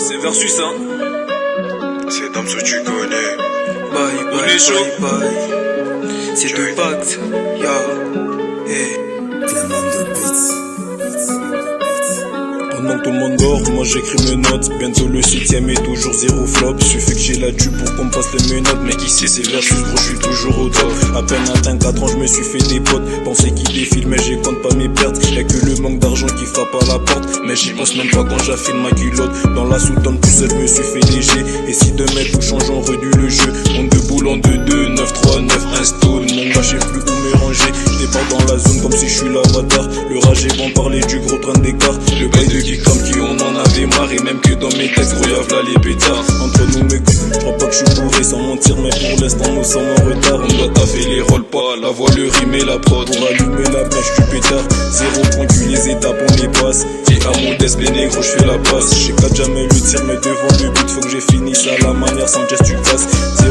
C'est versus hein. C'est Damso, tu connais. Bye bye bye bye. C'est deux pactes. Ya. Hey. Pendant que tout le monde dort, moi j'écris mes notes. Bientôt le 7ème est toujours zéro flop. Suffit que j'ai la tue pour qu'on me passe les menottes. Mais ici c'est versus gros, je suis toujours au top. À peine atteint 4 ans, je me suis fait des potes. Pensez qu'ils défilent mais j'y compte pas mes pertes. Y'a que le manque d'argent qui frappe à la porte. Mais j'y pense même pas quand j'affine ma culotte. Dans la soutane tout seul, je me suis fait léger. Et si demain tout change, on réduit le jeu. On de boule en 2-2, 9-3, 9, 1 stone. Mon gars, je sais plus où me ranger. J'débarque dans la zone comme si je suis l'avatar. Le rage est bon, parler du gros train d'écart. Le bail de geek comme qui on en avait marre. Et même que dans mes textes, gros y'a v'là les pétards. Entre nous mes coups, j'crois pas que je suis bourré sans mentir. Mais pour l'instant nous sommes en retard. On doit taffer les rôles pas, la voix, le rime et la prod. Pour allumer la mèche du pétard. 0 point cul, les étapes on les passe. Et à modeste, les négros j'fais la passe. J'ai qu'à jamais le tir mais devant le but. Faut que j'ai fini ça à la manière sans geste tu casses.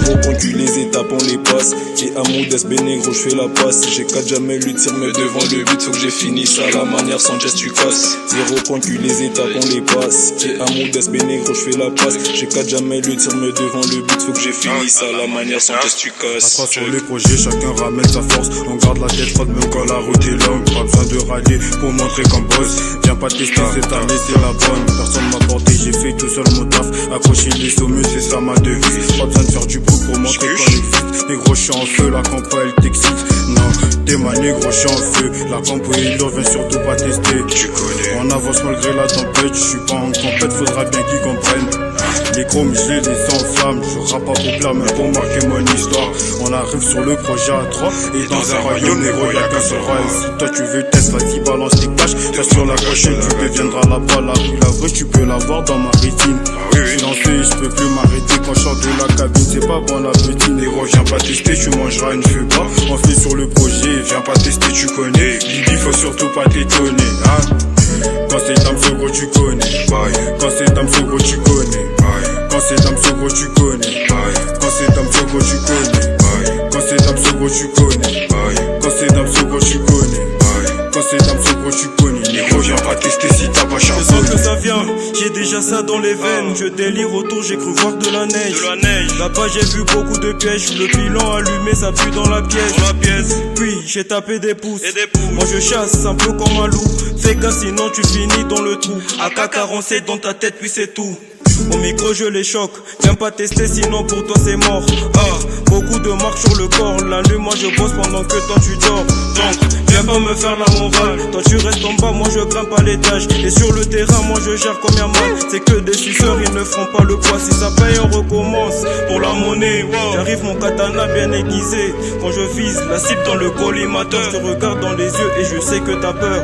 0 point cul, les étapes on les passe. Et à modeste, les négros j'fais la passe. J'ai qu'à jamais le tir mais devant le but. Faut que j'ai fini ça à la manière sans geste tu casses. 0 point cul, les étapes on les passe. Et à modeste, les négros j'fais la passe. J'ai qu'à jamais le tir mais devant le but. Faut que j'ai fini ça à la manière sans geste tu casses. Sur les projets, chacun ramène sa force. On garde la tête froide même quand la route est longue. Pas besoin de rallier pour montrer qu'on bosse. Viens pas tester cette année, c'est la bonne. Personne m'a porté, j'ai fait tout seul mon taf. Accrocher les sommets, c'est ça ma devise. Pas besoin de faire du bruit pour montrer qu'on existe. Les gros chiens en feu, la campo elle t'excite. Non, t'es ma négro, je suis en feu. La campo il viens surtout pas tester. Tu connais. On avance malgré la tempête. Je suis pas en compète, faudra bien qu'ils comprennent. Les gros musclés, les enflammes. Je rappe pas pour plaire, mais pour marquer mon histoire. On arrive sur le projet à 3. Et dans un royaume négro, y'a qu'un seul roi. Si toi tu veux test, vas-y balance tes caches. Reste sur la gauche, tu deviendras là-bas. La rue, la vraie, tu peux la voir dans ma rétine. Je suis lancé, je peux plus m'arrêter. Quand je sors de la cabine, c'est pas bon appétit. Négro, viens pas tester, tu mangeras une feu pas. On fait sur le projet, viens pas tester, tu connais. Lily, faut surtout pas t'étonner, hein. Quand c'est Damso gros, tu connais. Quand c'est Damso gros, tu connais. Quand c'est Damso gros, tu connais. Quand c'est Damso gros, tu connais. Quand c'est Damso gros, tu connais. Quand c'est Damso gros, tu connais. Quand c'est Damso gros, tu connais. Négro, viens pas tester si t'as pas charbonné. Je sens que ça vient, j'ai déjà ça dans les veines. Je délire autour, j'ai cru voir de la neige. Là-bas j'ai vu beaucoup de pièges. Le bilan allumé, ça pue dans la pièce. Puis j'ai tapé des pouces. Moi je chasse un peu comme un loup. Fais gaffe sinon tu finis dans le trou. AK-47 dans ta tête puis c'est tout. Au micro je les choque, viens pas tester sinon pour toi c'est mort. Beaucoup de marques sur le corps, la nuit moi je bosse pendant que toi tu dors. Donc viens pas me faire la morale, toi tu restes en bas, moi je grimpe à l'étage. Et sur le terrain moi je gère comme y'a mal. C'est que des suceurs, ils ne feront pas le poids. Si ça paye on recommence, pour la monnaie j'arrive mon katana bien aiguisé. Quand je vise la cible dans le collimateur, je te regarde dans les yeux et je sais que t'as peur.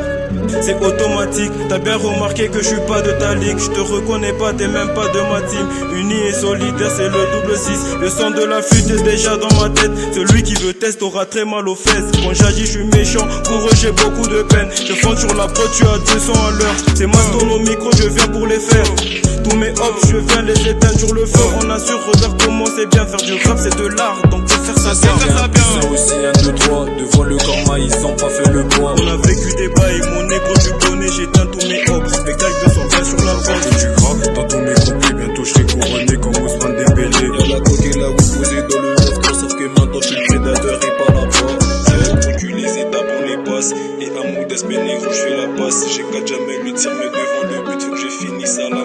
C'est automatique, t'as bien remarqué que je suis pas de ta ligue. Je te reconnais pas, t'es même pas de ma team. Uni et solidaire, c'est le double 6. Le sang de la flûte est déjà dans ma tête. Celui qui veut test aura très mal aux fesses. Quand j'agis, je suis méchant, pour eux j'ai beaucoup de peine. Je fonce sur la prod, tu as 200 à l'heure. C'est Maston au micro, je viens pour les faire. Tous mes hops, je viens les éteindre sur le feu. On assure, regarde comment c'est bien. Faire du rap, c'est de l'art, donc faut faire ça bien. C'est aussi 1, 2, 3. Devant le corps ils ont pas fait le point. On a vécu des bails, mon négro tu connais. J'éteins tous mes hops, spectacle de son bien sur la prod. Tu gras dans tous mes couplets, bientôt je serai couronné comme Ousmane Dembélé. Y'a la coque et la roue posée dans le reste. Sauf que maintenant je suis le prédateur et pas la proie. J'ai recul, les étapes on les passe. Et à modeste, mes négros j'fais la passe. J'ai qu'à jamais le tir mais devant le but. Faut que j'ai fini ça là.